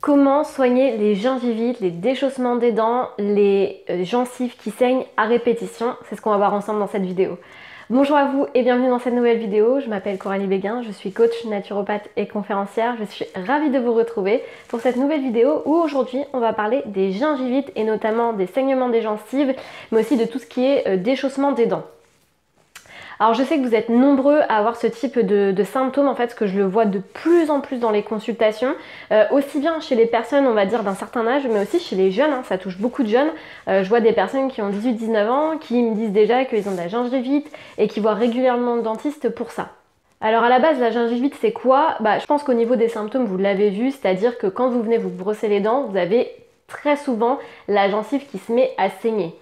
Comment soigner les gingivites, les déchaussements des dents, les gencives qui saignent à répétition? C'est ce qu'on va voir ensemble dans cette vidéo. Bonjour à vous et bienvenue dans cette nouvelle vidéo. Je m'appelle Coralie Béguin, je suis coach naturopathe et conférencière. Je suis ravie de vous retrouver pour cette nouvelle vidéo où aujourd'hui on va parler des gingivites et notamment des saignements des gencives, mais aussi de tout ce qui est déchaussement des dents. Alors je sais que vous êtes nombreux à avoir ce type de symptômes, en fait, parce que je le vois de plus en plus dans les consultations, aussi bien chez les personnes, on va dire, d'un certain âge, mais aussi chez les jeunes, hein, ça touche beaucoup de jeunes. Je vois des personnes qui ont 18-19 ans, qui me disent déjà qu'ils ont de la gingivite et qui voient régulièrement le dentiste pour ça. Alors à la base, la gingivite c'est quoi? Je pense qu'au niveau des symptômes, vous l'avez vu, c'est-à-dire que quand vous venez vous brosser les dents, vous avez très souvent la gencive qui se met à saigner.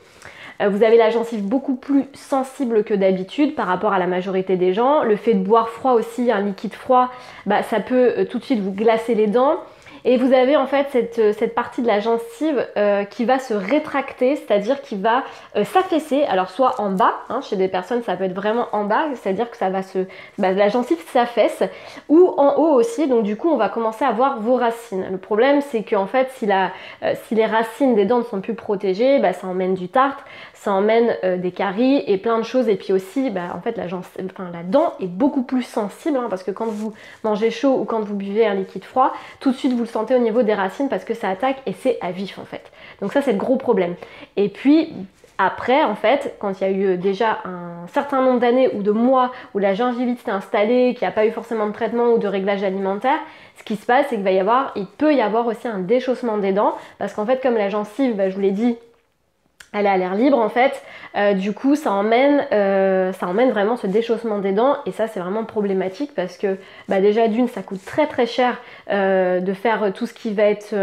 Vous avez la gencive beaucoup plus sensible que d'habitude par rapport à la majorité des gens. Le fait de boire froid aussi, un liquide froid, ça peut tout de suite vous glacer les dents. Et vous avez en fait cette partie de la gencive qui va se rétracter, c'est-à-dire qui va s'affaisser. Alors soit en bas, hein, chez des personnes ça peut être vraiment en bas, c'est-à-dire que ça va la gencive s'affaisse, ou en haut aussi, donc du coup on va commencer à voir vos racines. Le problème c'est qu'en fait si les racines des dents ne sont plus protégées, ça emmène du tartre, ça emmène des caries et plein de choses. Et puis aussi en fait la dent est beaucoup plus sensible, hein, parce que quand vous mangez chaud ou quand vous buvez un liquide froid, tout de suite vous le sentez au niveau des racines parce que ça attaque et c'est à vif en fait. Donc ça c'est le gros problème. Et puis après en fait, quand il y a eu déjà un certain nombre d'années ou de mois où la gingivite s'est installée, qu'il n'y a pas eu forcément de traitement ou de réglage alimentaire, ce qui se passe c'est qu'il peut y avoir aussi un déchaussement des dents, parce qu'en fait comme la gencive, je vous l'ai dit, elle est à l'air libre en fait, du coup ça emmène vraiment ce déchaussement des dents, et ça c'est vraiment problématique parce que déjà d'une ça coûte très très cher de faire tout ce qui va être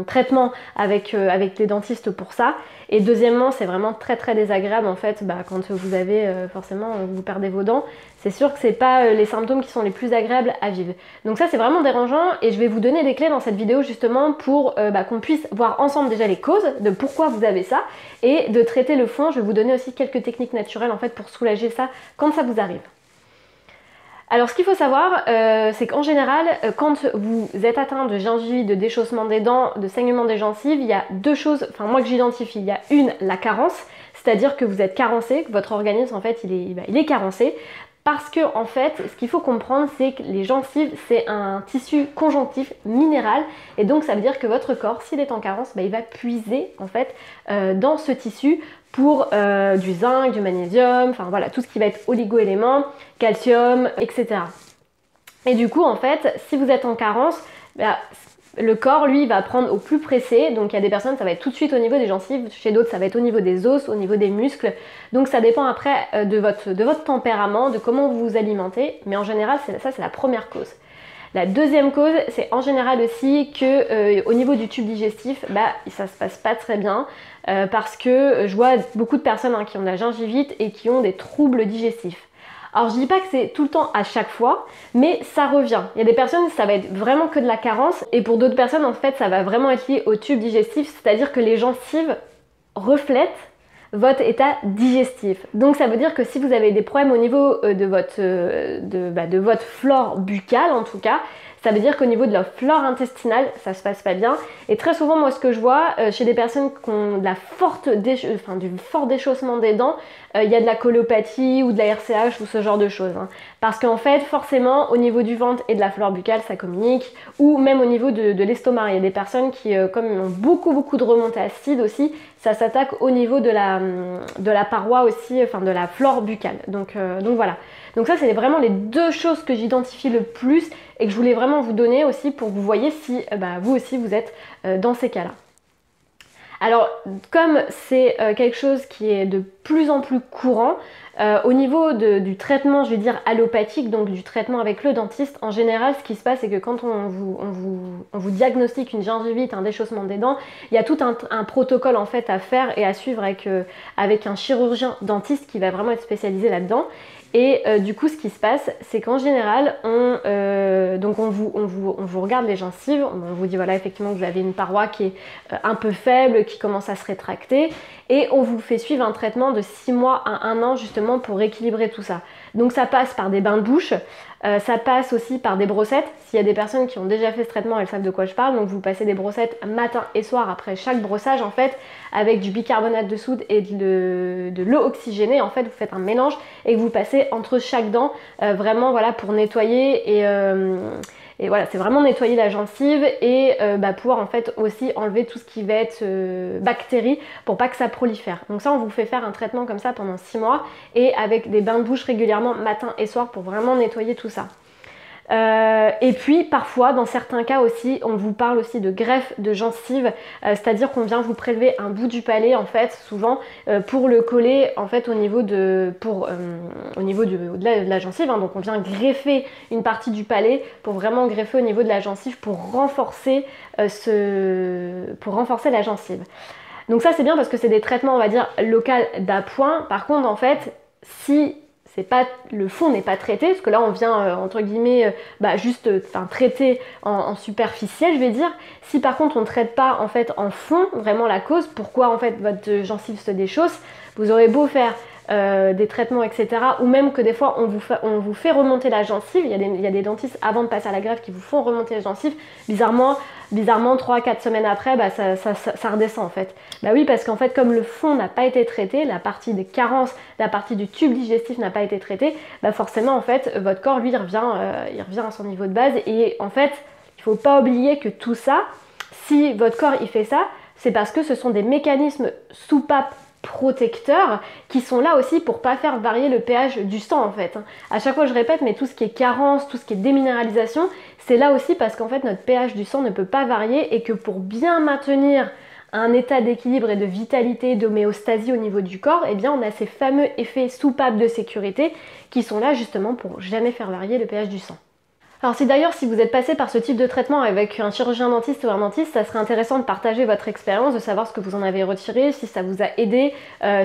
traitement avec les dentistes pour ça, et deuxièmement c'est vraiment très très désagréable en fait quand vous avez forcément vous perdez vos dents, c'est sûr que c'est pas les symptômes qui sont les plus agréables à vivre. Donc ça c'est vraiment dérangeant, et je vais vous donner des clés dans cette vidéo justement pour qu'on puisse voir ensemble déjà les causes de pourquoi vous avez ça, et de traiter le fond. Je vais vous donner aussi quelques techniques naturelles en fait pour soulager ça quand ça vous arrive. Alors ce qu'il faut savoir, c'est qu'en général, quand vous êtes atteint de gingivite, de déchaussement des dents, de saignement des gencives, il y a deux choses, moi que j'identifie. Il y a la carence, c'est-à-dire que vous êtes carencé, que votre organisme en fait il est carencé. Parce que en fait, ce qu'il faut comprendre, c'est que les gencives, c'est un tissu conjonctif minéral, et donc ça veut dire que votre corps, s'il est en carence, il va puiser en fait dans ce tissu pour du zinc, du magnésium, voilà, tout ce qui va être oligo-éléments, calcium, etc. Et du coup, en fait, si vous êtes en carence, le corps, lui, va prendre au plus pressé. Donc il y a des personnes, ça va être tout de suite au niveau des gencives, chez d'autres, ça va être au niveau des os, au niveau des muscles. Donc ça dépend après de votre tempérament, de comment vous vous alimentez. Mais en général, ça c'est la première cause. La deuxième cause, c'est en général aussi que au niveau du tube digestif, ça se passe pas très bien, parce que je vois beaucoup de personnes qui ont de la gingivite et qui ont des troubles digestifs. Alors je dis pas que c'est tout le temps à chaque fois, mais ça revient. Il y a des personnes, ça va être vraiment que de la carence, et pour d'autres personnes, en fait, ça va vraiment être lié au tube digestif, c'est-à-dire que les gencives reflètent votre état digestif. Donc ça veut dire que si vous avez des problèmes au niveau de votre flore buccale en tout cas, ça veut dire qu'au niveau de la flore intestinale, ça se passe pas bien. Et très souvent, moi, ce que je vois chez des personnes qui ont du fort déchaussement des dents, il y a de la colopathie ou de la RCH ou ce genre de choses. Parce qu'en fait, forcément, au niveau du ventre et de la flore buccale, ça communique. Ou même au niveau de l'estomac. Il y a des personnes qui, comme ils ont beaucoup de remontées acides aussi, ça s'attaque au niveau de la paroi aussi, de la flore buccale. Donc voilà. Donc ça, c'est vraiment les deux choses que j'identifie le plus et que je voulais vraiment vous donner aussi pour que vous voyez si vous aussi vous êtes dans ces cas-là. Alors, comme c'est quelque chose qui est de plus en plus courant, au niveau du traitement, je vais dire allopathique, donc du traitement avec le dentiste, en général, ce qui se passe, c'est que quand on vous diagnostique une gingivite, un déchaussement des dents, il y a tout un protocole en fait à faire et à suivre avec un chirurgien dentiste qui va vraiment être spécialisé là-dedans. Et du coup, ce qui se passe, c'est qu'en général, on vous regarde les gencives, on vous dit voilà effectivement que vous avez une paroi qui est un peu faible, qui commence à se rétracter, et on vous fait suivre un traitement de 6 mois à 1 an justement pour équilibrer tout ça. Donc ça passe par des bains de bouche, ça passe aussi par des brossettes. S'il y a des personnes qui ont déjà fait ce traitement, elles savent de quoi je parle. Donc vous passez des brossettes matin et soir après chaque brossage en fait, avec du bicarbonate de soude et de l'eau oxygénée. En fait, vous faites un mélange et vous passez entre chaque dent, vraiment voilà, pour nettoyer et voilà, c'est vraiment nettoyer la gencive et pouvoir en fait aussi enlever tout ce qui va être bactéries pour pas que ça prolifère. Donc ça, on vous fait faire un traitement comme ça pendant 6 mois et avec des bains de bouche régulièrement matin et soir pour vraiment nettoyer tout ça. Et puis parfois, dans certains cas aussi, on vous parle aussi de greffe de gencive, c'est-à-dire qu'on vient vous prélever un bout du palais en fait, souvent pour le coller en fait au niveau de la gencive. Hein. Donc on vient greffer une partie du palais pour vraiment greffer au niveau de la gencive pour renforcer la gencive. Donc ça c'est bien parce que c'est des traitements on va dire local d'appoint. Par contre en fait, si le fond n'est pas traité, parce que là on vient entre guillemets juste traiter en superficiel je vais dire. Si par contre on ne traite pas en fait en fond vraiment la cause, pourquoi en fait votre gencive se déchausse, vous aurez beau faire des traitements etc. ou même que des fois on vous fait remonter la gencive, il y a des dentistes avant de passer à la greffe qui vous font remonter la gencive, bizarrement 3-4 semaines après ça redescend en fait. Bah oui parce qu'en fait comme le fond n'a pas été traité, la partie des carences, la partie du tube digestif n'a pas été traitée, bah forcément en fait votre corps lui il revient à son niveau de base et en fait il faut pas oublier que tout ça, si votre corps il fait ça, c'est parce que ce sont des mécanismes soupapes protecteurs qui sont là aussi pour pas faire varier le pH du sang en fait. À chaque fois je répète, mais tout ce qui est carence, tout ce qui est déminéralisation, c'est là aussi parce qu'en fait notre pH du sang ne peut pas varier et que pour bien maintenir un état d'équilibre et de vitalité, d'homéostasie au niveau du corps, eh bien on a ces fameux effets soupapes de sécurité qui sont là justement pour jamais faire varier le pH du sang. Alors si vous êtes passé par ce type de traitement avec un chirurgien dentiste ou un dentiste, ça serait intéressant de partager votre expérience, de savoir ce que vous en avez retiré, si ça vous a aidé,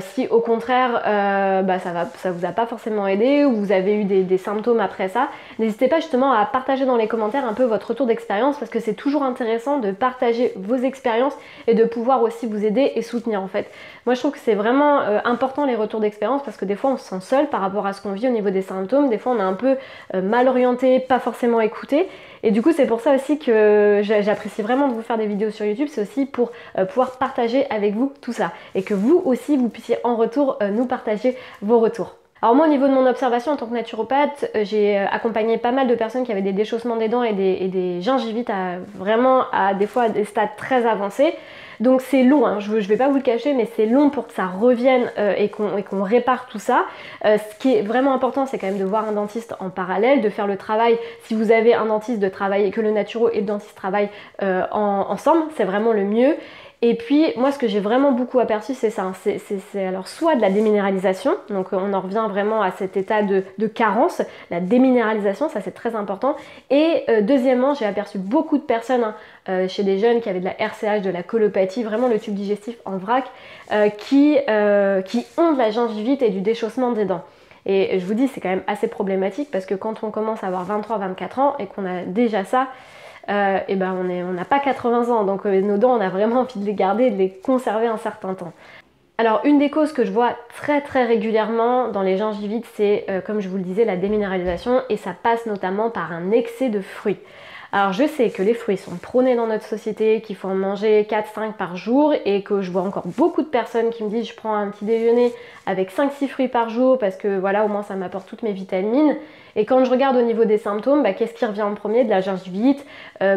si au contraire ça vous a pas forcément aidé ou vous avez eu des symptômes après ça. N'hésitez pas justement à partager dans les commentaires un peu votre retour d'expérience parce que c'est toujours intéressant de partager vos expériences et de pouvoir aussi vous aider et soutenir en fait. Moi je trouve que c'est vraiment important les retours d'expérience parce que des fois on se sent seul par rapport à ce qu'on vit au niveau des symptômes, des fois on est un peu mal orienté, pas forcément écouter et du coup c'est pour ça aussi que j'apprécie vraiment de vous faire des vidéos sur YouTube, c'est aussi pour pouvoir partager avec vous tout ça et que vous aussi vous puissiez en retour nous partager vos retours. Alors moi au niveau de mon observation en tant que naturopathe, j'ai accompagné pas mal de personnes qui avaient des déchaussements des dents et des gingivites à des fois à des stades très avancés. Donc c'est long, hein, je vais pas vous le cacher, mais c'est long pour que ça revienne et qu'on répare tout ça. Ce qui est vraiment important, c'est quand même de voir un dentiste en parallèle, de faire le travail, si vous avez un dentiste, de travailler, que le naturo et le dentiste travaillent ensemble, c'est vraiment le mieux. Et puis moi ce que j'ai vraiment beaucoup aperçu c'est ça, c'est alors soit de la déminéralisation, donc on en revient vraiment à cet état de carence, la déminéralisation, ça c'est très important. Et deuxièmement j'ai aperçu beaucoup de personnes chez des jeunes qui avaient de la RCH, de la colopathie, vraiment le tube digestif en vrac, qui ont de la gingivite et du déchaussement des dents. Et je vous dis c'est quand même assez problématique parce que quand on commence à avoir 23-24 ans et qu'on a déjà ça, on n'a pas 80 ans, donc nos dents on a vraiment envie de les garder et de les conserver un certain temps. Alors une des causes que je vois très régulièrement dans les gingivites, c'est comme je vous le disais la déminéralisation et ça passe notamment par un excès de fruits. Alors je sais que les fruits sont prônés dans notre société, qu'il faut en manger 4-5 par jour et que je vois encore beaucoup de personnes qui me disent je prends un petit déjeuner avec 5-6 fruits par jour parce que voilà au moins ça m'apporte toutes mes vitamines. Et quand je regarde au niveau des symptômes, qu'est-ce qui revient en premier? De la gingivite,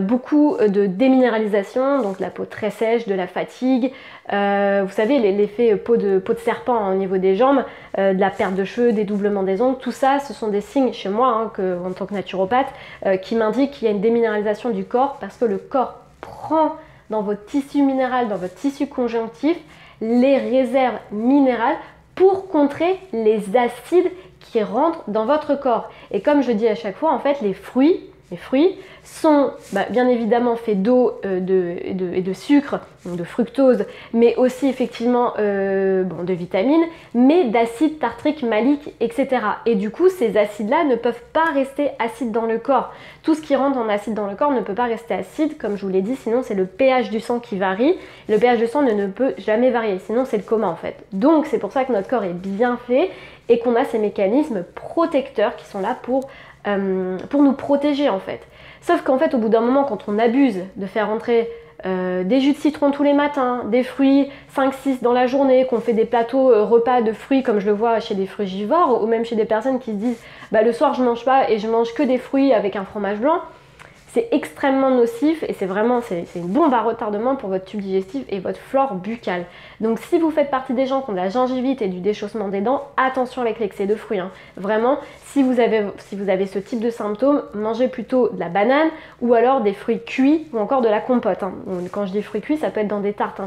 beaucoup de déminéralisation, donc la peau très sèche, de la fatigue, vous savez l'effet peau de serpent au niveau des jambes, de la perte de cheveux, des doublements des ongles, tout ça ce sont des signes chez moi en tant que naturopathe qui m'indiquent qu'il y a une déminéralisation du corps parce que le corps prend dans votre tissu minéral, dans votre tissu conjonctif les réserves minérales pour contrer les acides qui rentrent dans votre corps. Et comme je dis à chaque fois, en fait, les fruits, les fruits, sont bien évidemment faits d'eau et de sucre, donc de fructose, mais aussi effectivement de vitamines, mais d'acide tartrique, malique, etc. Et du coup, ces acides-là ne peuvent pas rester acides dans le corps. Tout ce qui rentre en acide dans le corps ne peut pas rester acide, comme je vous l'ai dit, sinon c'est le pH du sang qui varie. Le pH du sang ne peut jamais varier, sinon c'est le coma en fait. Donc c'est pour ça que notre corps est bien fait et qu'on a ces mécanismes protecteurs qui sont là pour nous protéger en fait. Sauf qu'en fait au bout d'un moment, quand on abuse de faire rentrer des jus de citron tous les matins, des fruits 5-6 dans la journée, qu'on fait des plateaux repas de fruits comme je le vois chez des frugivores, ou même chez des personnes qui se disent le soir je mange pas et je mange que des fruits avec un fromage blanc, c'est extrêmement nocif et c'est une bombe à retardement pour votre tube digestif et votre flore buccale. Donc si vous faites partie des gens qui ont de la gingivite et du déchaussement des dents, attention avec l'excès de fruits. Vraiment, si vous avez ce type de symptômes, mangez plutôt de la banane ou alors des fruits cuits ou encore de la compote. Quand je dis fruits cuits, ça peut être dans des tartes,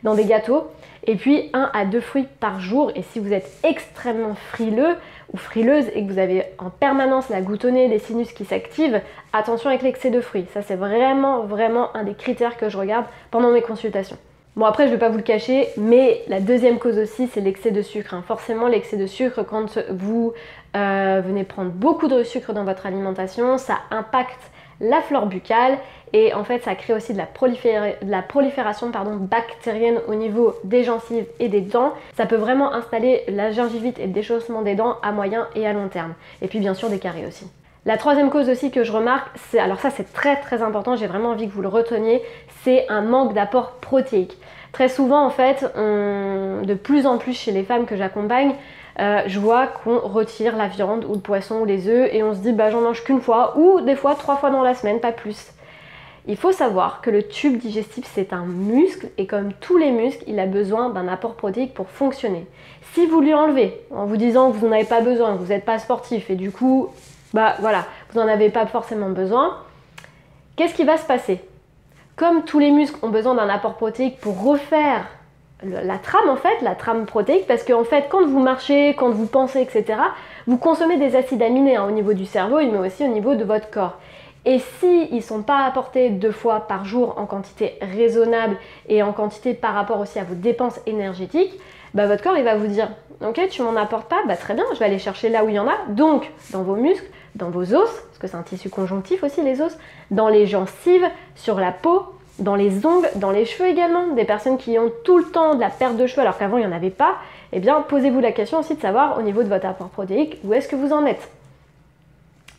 dans des gâteaux. Et puis 1 à 2 fruits par jour. Et si vous êtes extrêmement frileux ou frileuse et que vous avez en permanence la goutte au nez, les sinus qui s'activent, attention avec l'excès de fruits. Ça c'est vraiment un des critères que je regarde pendant mes consultations. Bon après je ne vais pas vous le cacher, mais la deuxième cause aussi c'est l'excès de sucre. Forcément l'excès de sucre, quand vous venez prendre beaucoup de sucre dans votre alimentation, ça impacte la flore buccale et en fait ça crée aussi de la prolifération bactérienne au niveau des gencives et des dents. Ça peut vraiment installer la gingivite et le déchaussement des dents à moyen et à long terme. Et puis bien sûr des caries aussi. La troisième cause aussi que je remarque, alors ça c'est très important, j'ai vraiment envie que vous le reteniez, c'est un manque d'apport protéique. Très souvent en fait, de plus en plus chez les femmes que j'accompagne, je vois qu'on retire la viande ou le poisson ou les œufs et on se dit j'en mange qu'une fois ou des fois 3 fois dans la semaine, pas plus. Il faut savoir que le tube digestif c'est un muscle et comme tous les muscles, il a besoin d'un apport protéique pour fonctionner. Si vous lui enlevez en vous disant que vous n'en avez pas besoin, que vous n'êtes pas sportif et du coup, vous n'en avez pas forcément besoin, qu'est-ce qui va se passer? Comme tous les muscles ont besoin d'un apport protéique pour refaire la trame la trame protéique, parce qu'en fait quand vous marchez, quand vous pensez, etc., vous consommez des acides aminés au niveau du cerveau, mais aussi au niveau de votre corps. Et s'ils ne sont pas apportés 2 fois par jour en quantité raisonnable et en quantité par rapport aussi à vos dépenses énergétiques, votre corps il va vous dire ok tu m'en apportes pas, très bien, je vais aller chercher là où il y en a, donc dans vos muscles, dans vos os, parce que c'est un tissu conjonctif aussi les os, dans les gencives, sur la peau, dans les ongles, dans les cheveux également. Des personnes qui ont tout le temps de la perte de cheveux alors qu'avant il n'y en avait pas, eh bien posez-vous la question aussi de savoir au niveau de votre apport protéique où est-ce que vous en êtes.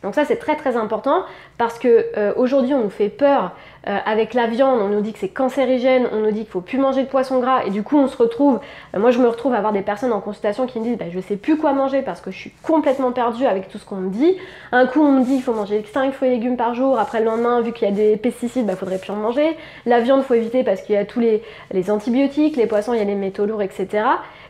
Donc ça c'est très important parce que aujourd'hui on nous fait peur avec la viande, on nous dit que c'est cancérigène, on nous dit qu'il ne faut plus manger de poisson gras et du coup on se retrouve, moi je me retrouve à avoir des personnes en consultation qui me disent je sais plus quoi manger parce que je suis complètement perdue avec tout ce qu'on me dit. Un coup on me dit qu'il faut manger 5 fruits et légumes par jour, après le lendemain vu qu'il y a des pesticides, il faudrait plus en manger. La viande il faut éviter parce qu'il y a tous les antibiotiques, les poissons il y a les métaux lourds, etc.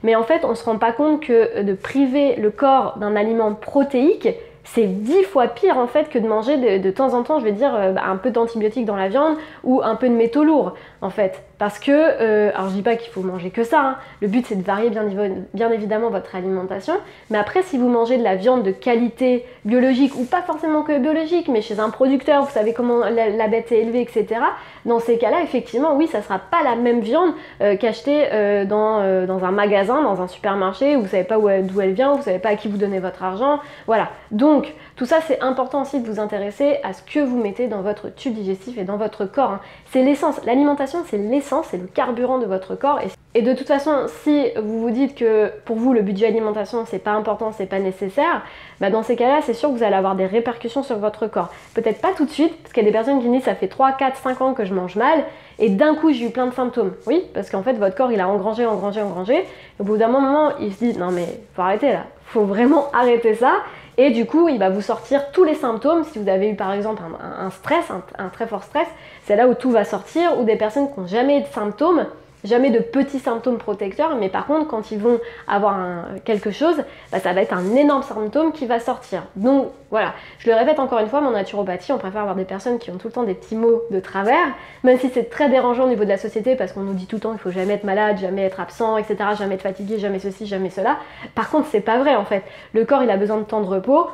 Mais en fait on ne se rend pas compte que de priver le corps d'un aliment protéique, c'est 10 fois pire en fait que de manger de temps en temps, je vais dire, un peu d'antibiotiques dans la viande ou un peu de métaux lourds en fait. Parce que, alors je dis pas qu'il faut manger que ça, le but c'est de varier bien évidemment votre alimentation, mais après si vous mangez de la viande de qualité biologique ou pas forcément que biologique, mais chez un producteur, vous savez comment la bête est élevée, etc. Dans ces cas-là, effectivement, oui, ça sera pas la même viande qu'achetée dans un magasin, dans un supermarché où vous savez pas d'où elle vient, vous savez pas à qui vous donnez votre argent, voilà. Donc tout ça c'est important aussi de vous intéresser à ce que vous mettez dans votre tube digestif et dans votre corps. C'est l'essence, l'alimentation c'est l'essence, c'est le carburant de votre corps et de toute façon si vous vous dites que pour vous le budget alimentation c'est pas important, c'est pas nécessaire, dans ces cas-là c'est sûr que vous allez avoir des répercussions sur votre corps. Peut-être pas tout de suite, parce qu'il y a des personnes qui me disent ça fait 3, 4, 5 ans que je mange mal et d'un coup j'ai eu plein de symptômes. Oui, parce qu'en fait votre corps il a engrangé, et au bout d'un moment il se dit non mais faut arrêter là, faut vraiment arrêter ça. Et du coup, il va vous sortir tous les symptômes. Si vous avez eu par exemple un stress, un très fort stress, c'est là où tout va sortir, ou des personnes qui n'ont jamais de symptômes, jamais de petits symptômes protecteurs, mais par contre, quand ils vont avoir quelque chose, ça va être un énorme symptôme qui va sortir. Donc voilà, je le répète encore une fois, en naturopathie, on préfère avoir des personnes qui ont tout le temps des petits mots de travers, même si c'est très dérangeant au niveau de la société, parce qu'on nous dit tout le temps qu'il faut jamais être malade, jamais être absent, etc., jamais être fatigué, jamais ceci, jamais cela. Par contre, c'est pas vrai en fait. Le corps, il a besoin de temps de repos.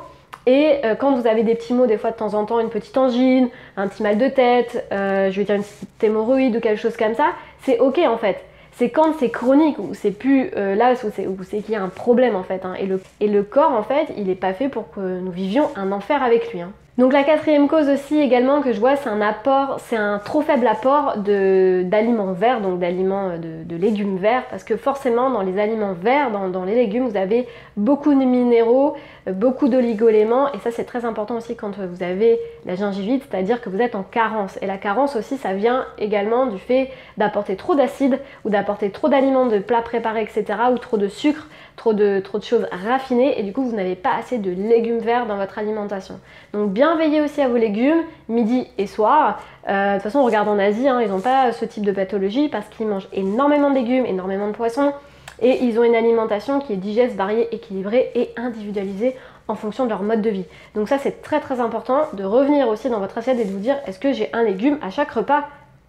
Et quand vous avez des petits maux des fois de temps en temps, une petite angine, un petit mal de tête, je vais dire une petite hémorroïde ou quelque chose comme ça, c'est ok en fait. C'est quand c'est chronique ou c'est plus là où c'est qu'il y a un problème en fait. Hein. Et le corps en fait, il n'est pas fait pour que nous vivions un enfer avec lui. Hein. Donc la quatrième cause aussi également que je vois, c'est un trop faible apport d'aliments verts, donc d'aliments de légumes verts, parce que forcément dans les aliments verts, dans les légumes, vous avez beaucoup de minéraux, beaucoup d'oligo-éléments, et ça c'est très important aussi quand vous avez la gingivite, c'est-à-dire que vous êtes en carence. Et la carence aussi, ça vient également du fait d'apporter trop d'acide ou d'apporter trop d'aliments de plats préparés, etc., ou trop de sucre, trop de choses raffinées, et du coup vous n'avez pas assez de légumes verts dans votre alimentation. Donc bien veiller aussi à vos légumes, midi et soir. De toute façon, on regarde en Asie, hein, ils n'ont pas ce type de pathologie parce qu'ils mangent énormément de légumes, énormément de poissons, et ils ont une alimentation qui est digeste, variée, équilibrée et individualisée en fonction de leur mode de vie. Donc ça, c'est très très important de revenir aussi dans votre assiette et de vous dire, est-ce que j'ai un légume à chaque repas?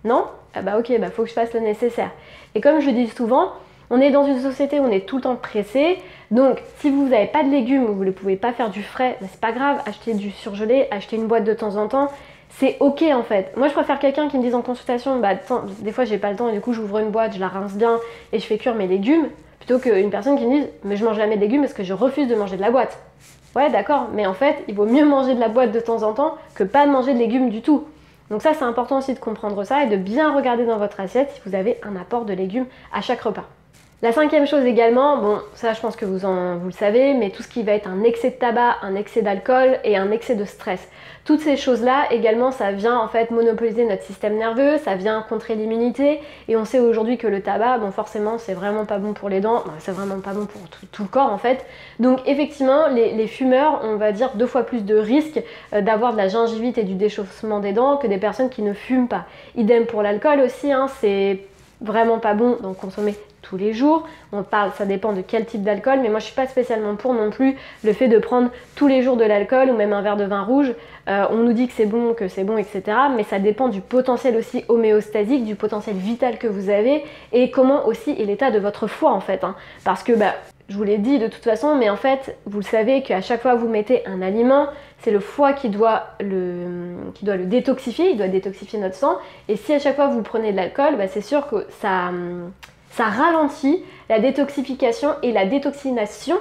Non? Ah bah ok, bah faut que je fasse le nécessaire. Et comme je le dis souvent, on est dans une société où on est tout le temps pressé, donc si vous n'avez pas de légumes ou vous ne pouvez pas faire du frais, bah, c'est pas grave, achetez du surgelé, achetez une boîte de temps en temps, c'est ok en fait. Moi je préfère quelqu'un qui me dise en consultation, bah des fois j'ai pas le temps et du coup j'ouvre une boîte, je la rince bien et je fais cuire mes légumes, plutôt qu'une personne qui me dise, mais je mange jamais de légumes parce que je refuse de manger de la boîte. Ouais d'accord, mais en fait il vaut mieux manger de la boîte de temps en temps que pas de manger de légumes du tout. Donc ça c'est important aussi de comprendre ça et de bien regarder dans votre assiette si vous avez un apport de légumes à chaque repas. La cinquième chose également, bon ça je pense que vous le savez, mais tout ce qui va être un excès de tabac, un excès d'alcool et un excès de stress. Toutes ces choses-là également, ça vient en fait monopoliser notre système nerveux, ça vient contrer l'immunité et on sait aujourd'hui que le tabac, bon forcément c'est vraiment pas bon pour les dents, c'est vraiment pas bon pour tout le corps en fait. Donc effectivement les fumeurs, on va dire 2 fois plus de risques d'avoir de la gingivite et du déchaussement des dents que des personnes qui ne fument pas. Idem pour l'alcool aussi, hein, c'est vraiment pas bon d'en consommer tous les jours. Ça dépend de quel type d'alcool, mais moi je suis pas spécialement pour non plus le fait de prendre tous les jours de l'alcool ou même un verre de vin rouge. On nous dit que c'est bon, etc. Mais ça dépend du potentiel aussi homéostasique, du potentiel vital que vous avez et comment aussi est l'état de votre foie en fait. Hein. Parce que je vous l'ai dit de toute façon, mais en fait, vous le savez qu'à chaque fois que vous mettez un aliment, c'est le foie qui doit le détoxifier, il doit détoxifier notre sang. Et si à chaque fois vous prenez de l'alcool, c'est sûr que ça ralentit la détoxification et la détoxination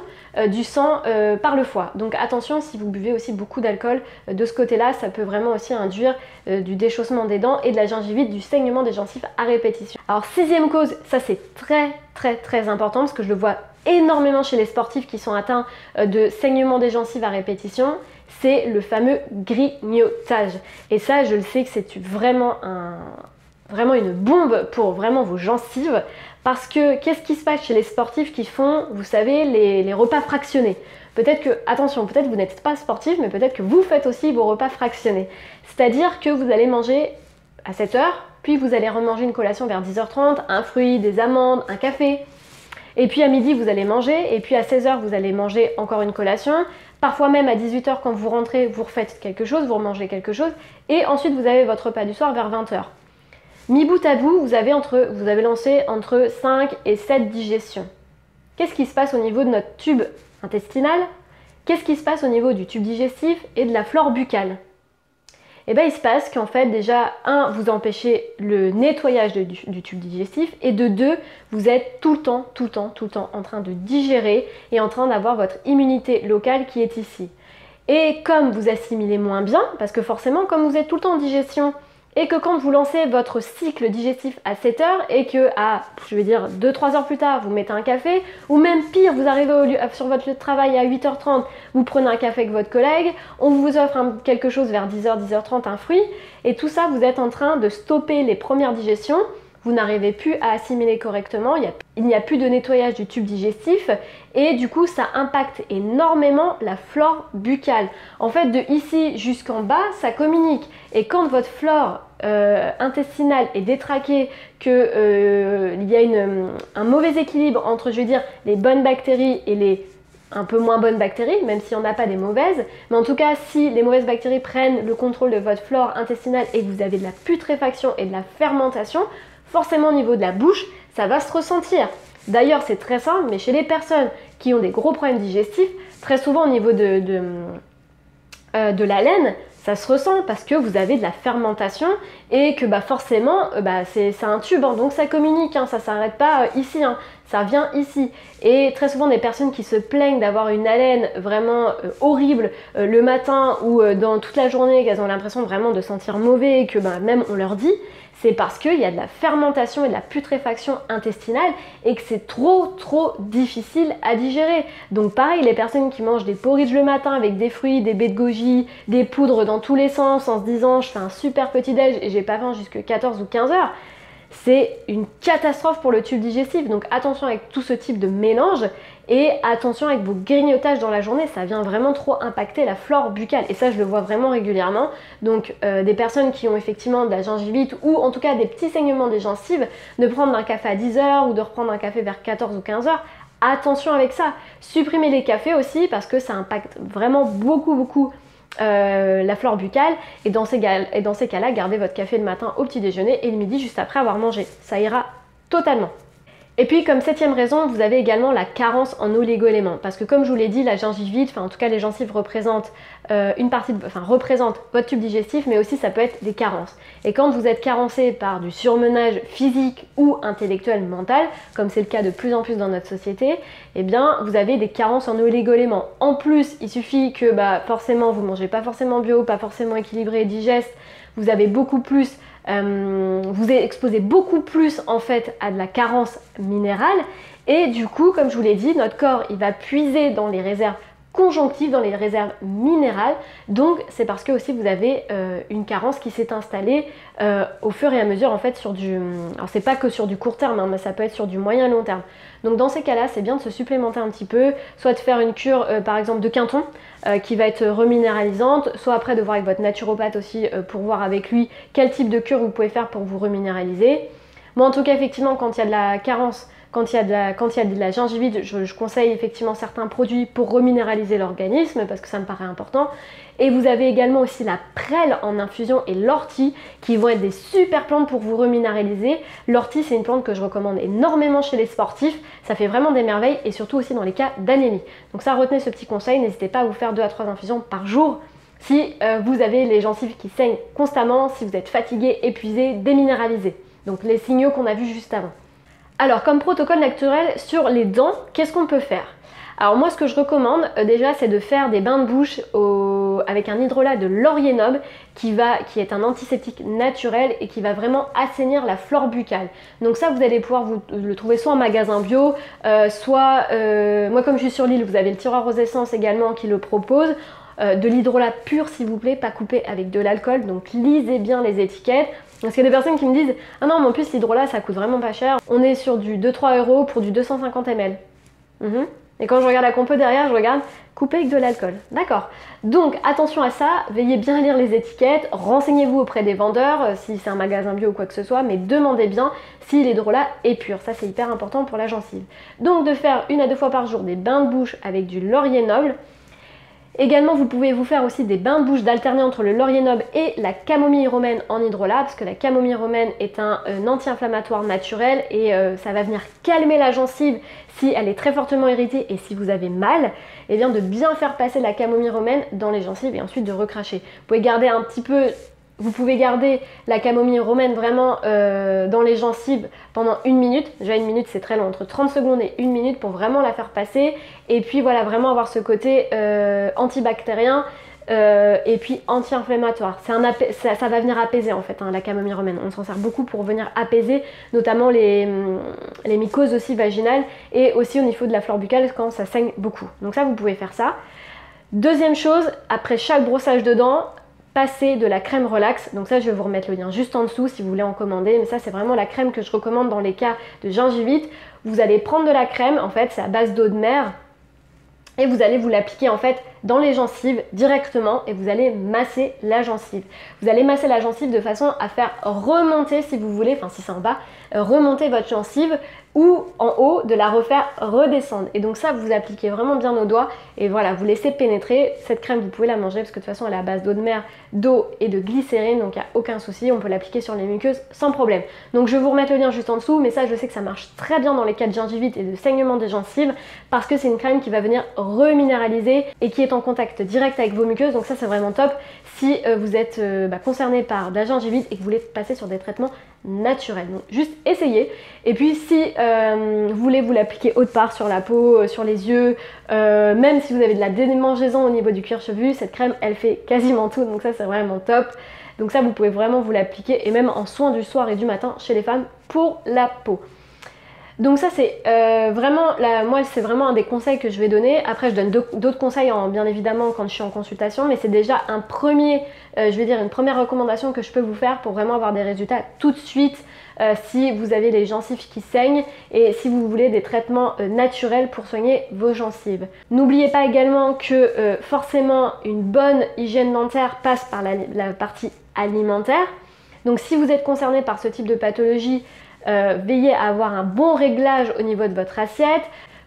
du sang par le foie. Donc attention, si vous buvez aussi beaucoup d'alcool de ce côté-là, ça peut vraiment aussi induire du déchaussement des dents et de la gingivite, du saignement des gencives à répétition. Alors sixième cause, ça c'est très très très important parce que je le vois énormément chez les sportifs qui sont atteints de saignement des gencives à répétition, c'est le fameux grignotage. Et ça, je le sais que c'est vraiment une bombe pour vraiment vos gencives parce que qu'est-ce qui se passe chez les sportifs qui font, vous savez, les repas fractionnés? Peut-être que, attention, peut-être que vous n'êtes pas sportif, mais peut-être que vous faites aussi vos repas fractionnés. C'est-à-dire que vous allez manger à 7h, puis vous allez remanger une collation vers 10h30, un fruit, des amandes, un café. Et puis à midi, vous allez manger, et puis à 16h, vous allez manger encore une collation. Parfois même à 18h, quand vous rentrez, vous refaites quelque chose, vous remangez quelque chose, et ensuite vous avez votre repas du soir vers 20h. Mi bout à bout, vous avez lancé entre 5 et 7 digestions. Qu'est-ce qui se passe au niveau de notre tube intestinal? Qu'est-ce qui se passe au niveau du tube digestif et de la flore buccale? Et bien il se passe qu'en fait déjà, 1, vous empêchez le nettoyage du tube digestif et de 2, vous êtes tout le temps en train de digérer et en train d'avoir votre immunité locale qui est ici. Et comme vous assimilez moins bien, parce que forcément comme vous êtes tout le temps en digestion et que quand vous lancez votre cycle digestif à 7h et que à, je vais dire 2-3 heures plus tard, vous mettez un café, ou même pire, vous arrivez sur votre lieu de travail à 8h30, vous prenez un café avec votre collègue, on vous offre quelque chose vers 10h, 10h30, un fruit, et tout ça, vous êtes en train de stopper les premières digestions, vous n'arrivez plus à assimiler correctement, il n'y a plus de nettoyage du tube digestif et du coup ça impacte énormément la flore buccale. En fait de ici jusqu'en bas ça communique et quand votre flore intestinale est détraquée, qu'il y a un mauvais équilibre entre je veux dire les bonnes bactéries et les un peu moins bonnes bactéries, même si on n'a pas des mauvaises, mais en tout cas si les mauvaises bactéries prennent le contrôle de votre flore intestinale et que vous avez de la putréfaction et de la fermentation, forcément au niveau de la bouche, ça va se ressentir. D'ailleurs, c'est très simple, mais chez les personnes qui ont des gros problèmes digestifs, très souvent au niveau de de la laine, ça se ressent parce que vous avez de la fermentation et que forcément c'est un tube, hein, donc ça communique, hein, ça s'arrête pas ici, hein, ça vient ici. Et très souvent des personnes qui se plaignent d'avoir une haleine vraiment horrible le matin ou dans toute la journée, qu'elles ont l'impression vraiment de sentir mauvais et que même on leur dit, c'est parce qu'il y a de la fermentation et de la putréfaction intestinale et que c'est trop difficile à digérer. Donc pareil, les personnes qui mangent des porridge le matin avec des fruits, des baies de goji, des poudres dans tous les sens en se disant je fais un super petit déj et j'ai pas faim jusqu'à 14 ou 15 heures, c'est une catastrophe pour le tube digestif. Donc attention avec tout ce type de mélange et attention avec vos grignotages dans la journée, ça vient vraiment trop impacter la flore buccale et ça je le vois vraiment régulièrement. Donc des personnes qui ont effectivement de la gingivite ou en tout cas des petits saignements des gencives, de prendre un café à 10 h ou de reprendre un café vers 14 ou 15 h, attention avec ça. Supprimez les cafés aussi parce que ça impacte vraiment beaucoup la flore buccale et dans ces cas-là, gardez votre café le matin au petit déjeuner et le midi juste après avoir mangé. Ça ira totalement. Et puis comme 7e raison, vous avez également la carence en oligo-éléments. Parce que comme je vous l'ai dit, la gingivite, enfin en tout cas les gencives représentent représentent votre tube digestif, mais aussi ça peut être des carences. Et quand vous êtes carencé par du surmenage physique ou intellectuel, mental, comme c'est le cas de plus en plus dans notre société, eh bien vous avez des carences en oligo-éléments. En plus, il suffit que forcément vous mangez pas forcément bio, pas forcément équilibré, digeste, vous avez beaucoup plus vous êtes exposé beaucoup plus en fait à de la carence minérale et du coup, comme je vous l'ai dit, notre corps il va puiser dans les réserves conjonctives, dans les réserves minérales, donc c'est parce que aussi vous avez une carence qui s'est installée au fur et à mesure en fait sur du... Alors c'est pas que sur du court terme, hein, mais ça peut être sur du moyen long terme. Donc dans ces cas-là, c'est bien de se supplémenter un petit peu, soit de faire une cure par exemple de Quinton qui va être reminéralisante, soit après de voir avec votre naturopathe aussi pour voir avec lui quel type de cure vous pouvez faire pour vous reminéraliser. Moi en tout cas effectivement quand il y a de la carence, quand il y a de la gingivite, je conseille effectivement certains produits pour reminéraliser l'organisme parce que ça me paraît important. Et vous avez également aussi la prêle en infusion et l'ortie qui vont être des super plantes pour vous reminéraliser. L'ortie, c'est une plante que je recommande énormément chez les sportifs. Ça fait vraiment des merveilles et surtout aussi dans les cas d'anémie. Donc ça, retenez ce petit conseil. N'hésitez pas à vous faire 2 à 3 infusions par jour si vous avez les gencives qui saignent constamment, si vous êtes fatigué, épuisé, déminéralisé. Donc les signaux qu'on a vus juste avant. Alors comme protocole naturel sur les dents, qu'est-ce qu'on peut faire? Alors moi ce que je recommande déjà c'est de faire des bains de bouche avec un hydrolat de laurier noble qui est un antiseptique naturel et qui va vraiment assainir la flore buccale. Donc ça vous allez pouvoir le trouver soit en magasin bio, soit moi comme je suis sur l'île vous avez le tiroir aux essences également qui le propose. De l'hydrolat pur s'il vous plaît, pas coupé avec de l'alcool, donc lisez bien les étiquettes. Parce qu'il y a des personnes qui me disent ah non mais en plus l'hydrolat ça coûte vraiment pas cher, on est sur du 2-3 € pour du 250 ml. Et quand je regarde la compo derrière, je regarde coupé avec de l'alcool. D'accord. Donc attention à ça, veillez bien à lire les étiquettes, renseignez-vous auprès des vendeurs, si c'est un magasin bio ou quoi que ce soit, mais demandez bien si l'hydrolat est pur. Ça c'est hyper important pour la gencive. Donc de faire 1 à 2 fois par jour des bains de bouche avec du laurier noble. Également, vous pouvez vous faire aussi des bains de bouche, d'alterner entre le laurier noble et la camomille romaine en hydrolat, parce que la camomille romaine est un anti-inflammatoire naturel et ça va venir calmer la gencive si elle est très fortement irritée et si vous avez mal, et bien de bien faire passer la camomille romaine dans les gencives et ensuite de recracher. Vous pouvez garder un petit peu... Vous pouvez garder la camomille romaine vraiment dans les gencives pendant 1 minute. Déjà 1 minute c'est très long, entre 30 secondes et 1 minute pour vraiment la faire passer. Et puis voilà, vraiment avoir ce côté antibactérien et puis anti-inflammatoire. Ça va venir apaiser en fait la camomille romaine. On s'en sert beaucoup pour venir apaiser notamment les mycoses aussi vaginales et aussi au niveau de la flore buccale quand ça saigne beaucoup. Donc ça vous pouvez faire ça. Deuxième chose, après chaque brossage de dents, passer de la crème relax, donc ça je vais vous remettre le lien juste en dessous si vous voulez en commander, mais ça c'est vraiment la crème que je recommande dans les cas de gingivite. Vous allez prendre de la crème, en fait c'est à base d'eau de mer, et vous allez vous l'appliquer en fait dans les gencives directement et vous allez masser la gencive. Vous allez masser la gencive de façon à faire remonter si vous voulez, enfin si c'est en bas, remonter votre gencive ou en haut de la refaire redescendre. Et donc ça vous appliquez vraiment bien au doigt et voilà, vous laissez pénétrer. Cette crème vous pouvez la manger parce que de toute façon elle est à base d'eau de mer, d'eau et de glycérine, donc il n'y a aucun souci, on peut l'appliquer sur les muqueuses sans problème. Donc je vais vous remettre le lien juste en dessous, mais ça je sais que ça marche très bien dans les cas de gingivite et de saignement des gencives parce que c'est une crème qui va venir reminéraliser et qui est est en contact direct avec vos muqueuses, donc ça c'est vraiment top si vous êtes concerné par de la gingivite et que vous voulez passer sur des traitements naturels. Donc juste essayez. Et puis si vous voulez vous l'appliquer autre part, sur la peau, sur les yeux, même si vous avez de la démangeaison au niveau du cuir chevelu, cette crème elle fait quasiment tout, donc ça c'est vraiment top. Donc ça vous pouvez vraiment vous l'appliquer, et même en soins du soir et du matin chez les femmes pour la peau. Donc ça c'est moi c'est vraiment un des conseils que je vais donner. Après je donne d'autres conseils bien évidemment quand je suis en consultation, mais c'est déjà un premier, une première recommandation que je peux vous faire pour vraiment avoir des résultats tout de suite si vous avez les gencives qui saignent et si vous voulez des traitements naturels pour soigner vos gencives. N'oubliez pas également que forcément une bonne hygiène dentaire passe par la partie alimentaire. Donc si vous êtes concerné par ce type de pathologie, veillez à avoir un bon réglage au niveau de votre assiette.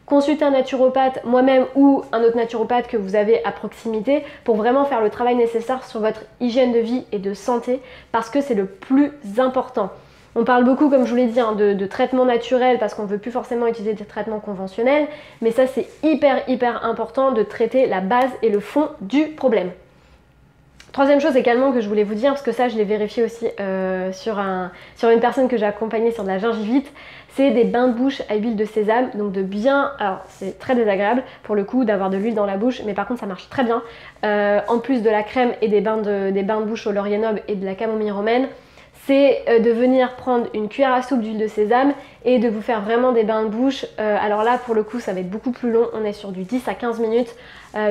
Consultez un naturopathe, moi-même ou un autre naturopathe que vous avez à proximité, pour vraiment faire le travail nécessaire sur votre hygiène de vie et de santé, parce que c'est le plus important. On parle beaucoup, comme je vous l'ai dit, de traitements naturels parce qu'on ne veut plus forcément utiliser des traitements conventionnels, mais ça c'est hyper important de traiter la base et le fond du problème. Troisième chose également que je voulais vous dire, parce que ça je l'ai vérifié aussi sur une personne que j'ai accompagnée sur de la gingivite, c'est des bains de bouche à huile de sésame. Donc alors c'est très désagréable pour le coup d'avoir de l'huile dans la bouche, mais par contre ça marche très bien. En plus de la crème et des bains de bouche au laurier noble et de la camomille romaine, c'est de venir prendre une cuillère à soupe d'huile de sésame et de vous faire vraiment des bains de bouche. Alors là pour le coup ça va être beaucoup plus long, on est sur du 10 à 15 minutes,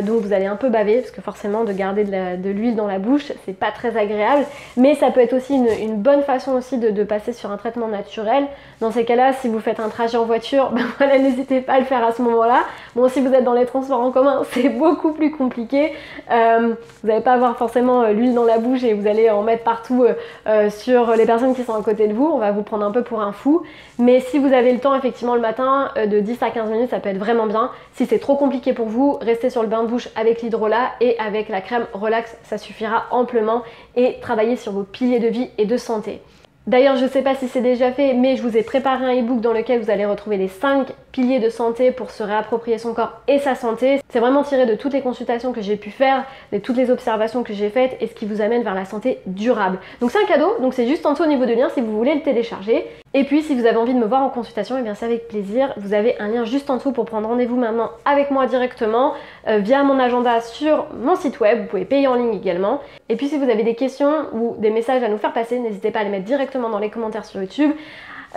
donc vous allez un peu baver parce que forcément de garder de l'huile dans la bouche c'est pas très agréable, mais ça peut être aussi une bonne façon aussi de passer sur un traitement naturel. Dans ces cas là, si vous faites un trajet en voiture, voilà, n'hésitez pas à le faire à ce moment là. Bon, si vous êtes dans les transports en commun c'est beaucoup plus compliqué, vous n'allez pas avoir forcément l'huile dans la bouche et vous allez en mettre partout sur les personnes qui sont à côté de vous, on va vous prendre un peu pour un fou. Mais si vous avez le temps effectivement le matin, de 10 à 15 minutes ça peut être vraiment bien. Si c'est trop compliqué pour vous, restez sur le bain de bouche avec l'hydrolat et avec la crème relax, ça suffira amplement, et travaillez sur vos piliers de vie et de santé. D'ailleurs, je ne sais pas si c'est déjà fait, mais je vous ai préparé un e-book dans lequel vous allez retrouver les 5 piliers de santé pour se réapproprier son corps et sa santé. C'est vraiment tiré de toutes les consultations que j'ai pu faire, de toutes les observations que j'ai faites et ce qui vous amène vers la santé durable. Donc c'est un cadeau, donc c'est juste en dessous au niveau de lien si vous voulez le télécharger. Et puis si vous avez envie de me voir en consultation, et bien c'est avec plaisir. Vous avez un lien juste en dessous pour prendre rendez-vous maintenant avec moi directement via mon agenda sur mon site web. Vous pouvez payer en ligne également. Et puis si vous avez des questions ou des messages à nous faire passer, n'hésitez pas à les mettre directement dans les commentaires sur YouTube.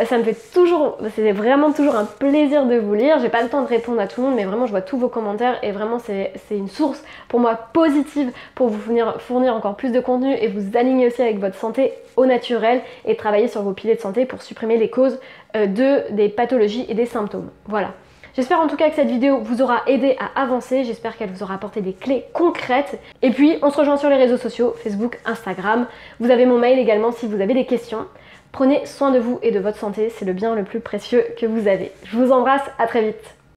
Ça me fait toujours, c'est vraiment toujours un plaisir de vous lire. J'ai pas le temps de répondre à tout le monde, mais vraiment je vois tous vos commentaires et vraiment c'est une source pour moi positive pour vous fournir encore plus de contenu et vous aligner aussi avec votre santé au naturel et travailler sur vos piliers de santé pour supprimer les causes des pathologies et des symptômes. Voilà. J'espère en tout cas que cette vidéo vous aura aidé à avancer, j'espère qu'elle vous aura apporté des clés concrètes. Et puis on se rejoint sur les réseaux sociaux, Facebook, Instagram. Vous avez mon mail également si vous avez des questions. Prenez soin de vous et de votre santé, c'est le bien le plus précieux que vous avez. Je vous embrasse, à très vite.